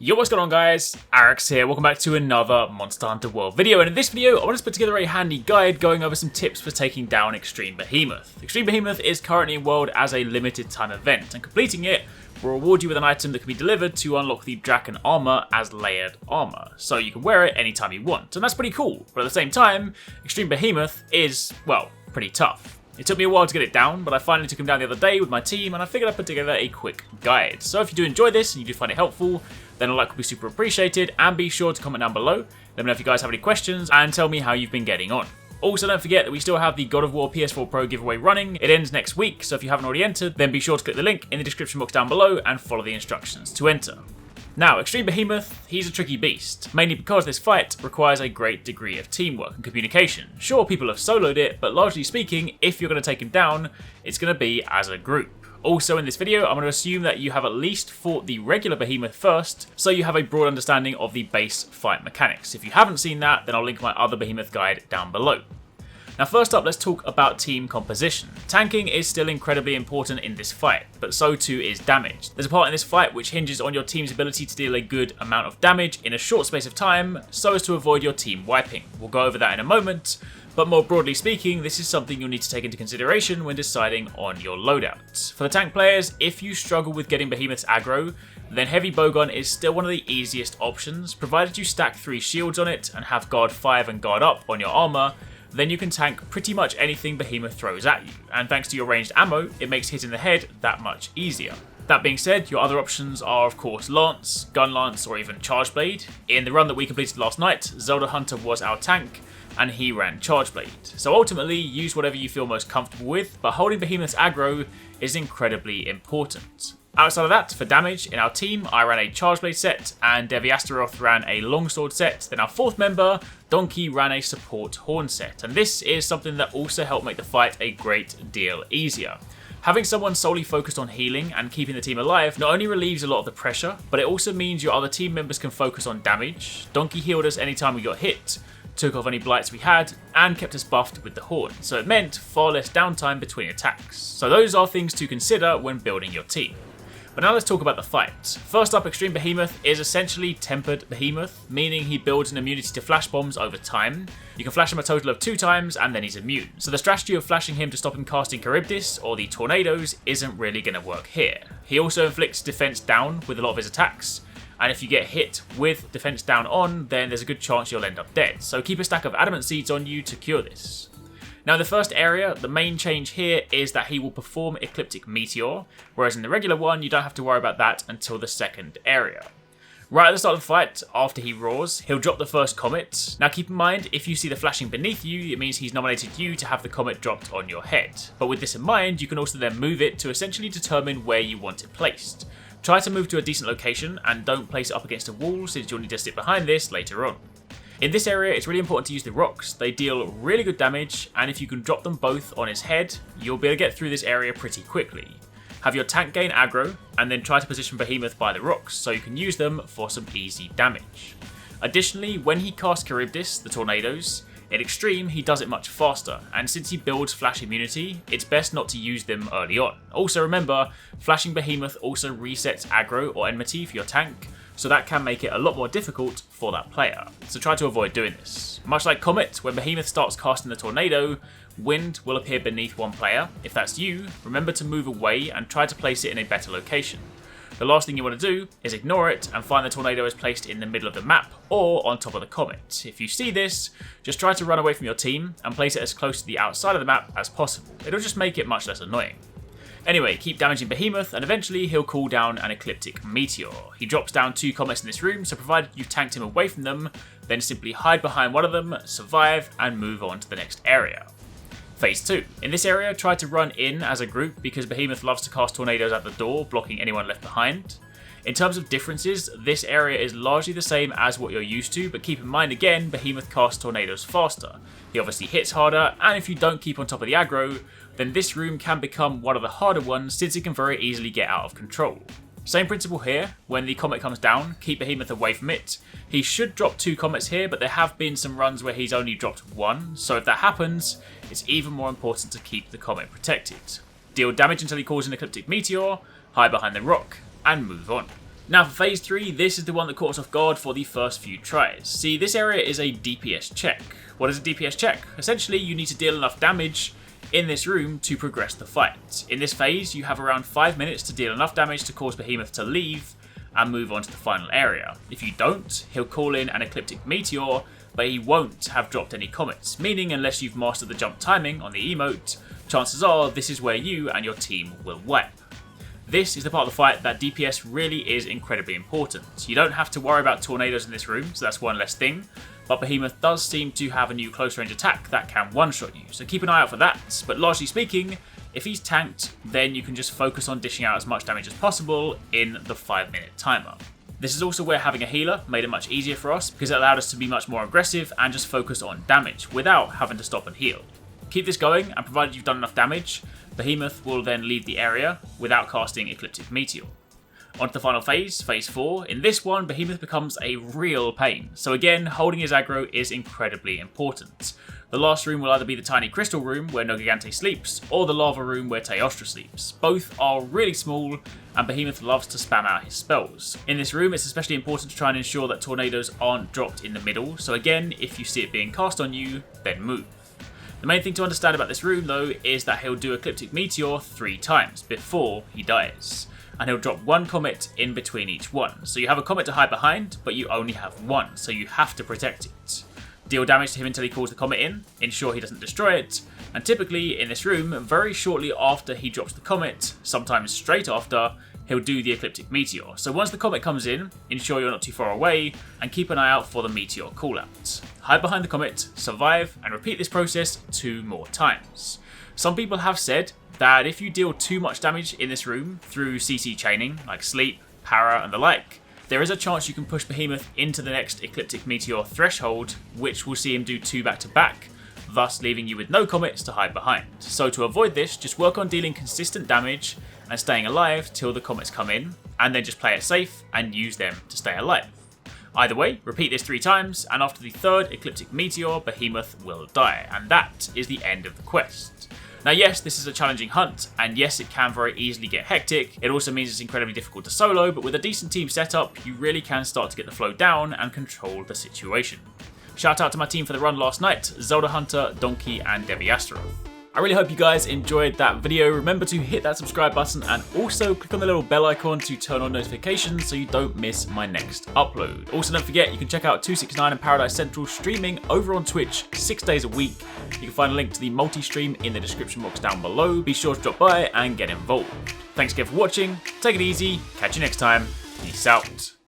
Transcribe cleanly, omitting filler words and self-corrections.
Yo, what's going on guys? Arekkz here, welcome back to another Monster Hunter World video, and in this video I want to put together a handy guide going over some tips for taking down Extreme Behemoth. Extreme Behemoth is currently in World as a limited time event, and completing it will reward you with an item that can be delivered to unlock the Draken armor as layered armor, so you can wear it anytime you want, and that's pretty cool, but at the same time, Extreme Behemoth is, well, pretty tough. It took me a while to get it down, but I finally took him down the other day with my team, and I figured I'd put together a quick guide. So if you do enjoy this and you do find it helpful, then a like would be super appreciated, and be sure to comment down below. Let me know if you guys have any questions, and tell me how you've been getting on. Also, don't forget that we still have the God of War PS4 Pro giveaway running. It ends next week, so if you haven't already entered, then be sure to click the link in the description box down below and follow the instructions to enter. Now, Extreme Behemoth, he's a tricky beast, mainly because this fight requires a great degree of teamwork and communication. Sure, people have soloed it, but largely speaking, if you're going to take him down, it's going to be as a group. Also in this video, I'm going to assume that you have at least fought the regular Behemoth first, so you have a broad understanding of the base fight mechanics. If you haven't seen that, then I'll link my other Behemoth guide down below. Now first up, let's talk about team composition. Tanking is still incredibly important in this fight, but so too is damage. There's a part in this fight which hinges on your team's ability to deal a good amount of damage in a short space of time, so as to avoid your team wiping. We'll go over that in a moment, but more broadly speaking, this is something you'll need to take into consideration when deciding on your loadouts. For the tank players, if you struggle with getting Behemoth's aggro, then Heavy Bowgun is still one of the easiest options, provided you stack 3 shields on it and have guard 5 and guard up on your armor. Then you can tank pretty much anything Behemoth throws at you, and thanks to your ranged ammo, it makes hitting the head that much easier. That being said, your other options are of course Lance, Gun Lance, or even Charge Blade. In the run that we completed last night, Zelda Hunter was our tank, and he ran Charge Blade. So ultimately, use whatever you feel most comfortable with, but holding Behemoth's aggro is incredibly important. Outside of that, for damage, in our team, I ran a Charge Blade set, and Devi Astaroth ran a Longsword set. Then our fourth member, Donkey, ran a Support Horn set, and this is something that also helped make the fight a great deal easier. Having someone solely focused on healing and keeping the team alive not only relieves a lot of the pressure, but it also means your other team members can focus on damage. Donkey healed us anytime we got hit, took off any blights we had, and kept us buffed with the horn, so it meant far less downtime between attacks. So those are things to consider when building your team. But now let's talk about the fight. First up, Extreme Behemoth is essentially Tempered Behemoth, meaning he builds an immunity to flash bombs over time. You can flash him a total of 2 times and then he's immune. So the strategy of flashing him to stop him casting Charybdis or the tornadoes isn't really going to work here. He also inflicts defense down with a lot of his attacks, and if you get hit with defense down on, then there's a good chance you'll end up dead. So keep a stack of adamant seeds on you to cure this. Now in the first area, the main change here is that he will perform Ecliptic Meteor, whereas in the regular one, you don't have to worry about that until the second area. Right at the start of the fight, after he roars, he'll drop the first comet. Now keep in mind, if you see the flashing beneath you, it means he's nominated you to have the comet dropped on your head. But with this in mind, you can also then move it to essentially determine where you want it placed. Try to move to a decent location and don't place it up against a wall, since you'll need to sit behind this later on. In this area, it's really important to use the rocks. They deal really good damage, and if you can drop them both on his head, you'll be able to get through this area pretty quickly. Have your tank gain aggro, and then try to position Behemoth by the rocks, so you can use them for some easy damage. Additionally, when he casts Charybdis, the tornadoes, in Extreme, he does it much faster, and since he builds flash immunity, it's best not to use them early on. Also remember, flashing Behemoth also resets aggro or enmity for your tank, so that can make it a lot more difficult for that player. So try to avoid doing this. Much like Comet, when Behemoth starts casting the tornado, wind will appear beneath one player. If that's you, remember to move away and try to place it in a better location. The last thing you want to do is ignore it and find the tornado is placed in the middle of the map or on top of the comet. If you see this, just try to run away from your team and place it as close to the outside of the map as possible. It'll just make it much less annoying. Anyway, keep damaging Behemoth and eventually he'll cool down an Ecliptic Meteor. He drops down 2 comets in this room, so provided you've tanked him away from them, then simply hide behind one of them, survive, and move on to the next area. Phase 2. In this area, try to run in as a group because Behemoth loves to cast tornadoes at the door, blocking anyone left behind. In terms of differences, this area is largely the same as what you're used to, but keep in mind again, Behemoth casts tornadoes faster. He obviously hits harder, and if you don't keep on top of the aggro, then this room can become one of the harder ones since it can very easily get out of control. Same principle here, when the comet comes down, keep Behemoth away from it. He should drop 2 comets here, but there have been some runs where he's only dropped 1, so if that happens, it's even more important to keep the comet protected. Deal damage until he calls an Ecliptic Meteor, hide behind the rock, and move on. Now for phase 3, this is the one that caught us off guard for the first few tries. See, this area is a DPS check. What is a DPS check? Essentially, you need to deal enough damage in this room to progress the fight. In this phase, you have around 5 minutes to deal enough damage to cause Behemoth to leave and move on to the final area. If you don't, he'll call in an Ecliptic Meteor, but he won't have dropped any comets, meaning unless you've mastered the jump timing on the emote, chances are this is where you and your team will wipe. This is the part of the fight that DPS really is incredibly important. You don't have to worry about tornadoes in this room, so that's one less thing, but Behemoth does seem to have a new close range attack that can one-shot you, so keep an eye out for that. But largely speaking, if he's tanked, then you can just focus on dishing out as much damage as possible in the 5-minute timer. This is also where having a healer made it much easier for us, because it allowed us to be much more aggressive and just focus on damage without having to stop and heal. Keep this going, and provided you've done enough damage, Behemoth will then leave the area without casting Ecliptic Meteor. On to the final phase, phase 4. In this one, Behemoth becomes a real pain, so again, holding his aggro is incredibly important. The last room will either be the tiny crystal room where Nogigante sleeps, or the lava room where Teostra sleeps. Both are really small, and Behemoth loves to spam out his spells. In this room, it's especially important to try and ensure that tornadoes aren't dropped in the middle, so again, if you see it being cast on you, then move. The main thing to understand about this room though is that he'll do Ecliptic Meteor 3 times before he dies, and he'll drop 1 comet in between each one. So you have a comet to hide behind, but you only have 1, so you have to protect it. Deal damage to him until he calls the comet in, ensure he doesn't destroy it, and typically in this room, very shortly after he drops the comet, sometimes straight after, he'll do the Ecliptic Meteor. So once the comet comes in, ensure you're not too far away, and keep an eye out for the meteor callout. Hide behind the comet, survive, and repeat this process 2 more times. Some people have said that if you deal too much damage in this room through CC chaining, like sleep, para, and the like, there is a chance you can push Behemoth into the next Ecliptic Meteor threshold, which will see him do 2 back-to-back, thus leaving you with no comets to hide behind. So to avoid this, just work on dealing consistent damage and staying alive till the comets come in, and then just play it safe and use them to stay alive. Either way, repeat this 3 times, and after the 3rd Ecliptic Meteor, Behemoth will die, and that is the end of the quest. Now yes, this is a challenging hunt, and yes, it can very easily get hectic. It also means it's incredibly difficult to solo, but with a decent team setup, you really can start to get the flow down and control the situation. Shout out to my team for the run last night, Zelda Hunter, Donkey, and Debbie Astro. I really hope you guys enjoyed that video. Remember to hit that subscribe button and also click on the little bell icon to turn on notifications so you don't miss my next upload. Also, don't forget you can check out 269 and ParadiseCentral streaming over on Twitch 6 days a week. You can find a link to the multi-stream in the description box down below. Be sure to drop by and get involved. Thanks again for watching. Take it easy. Catch you next time. Peace out.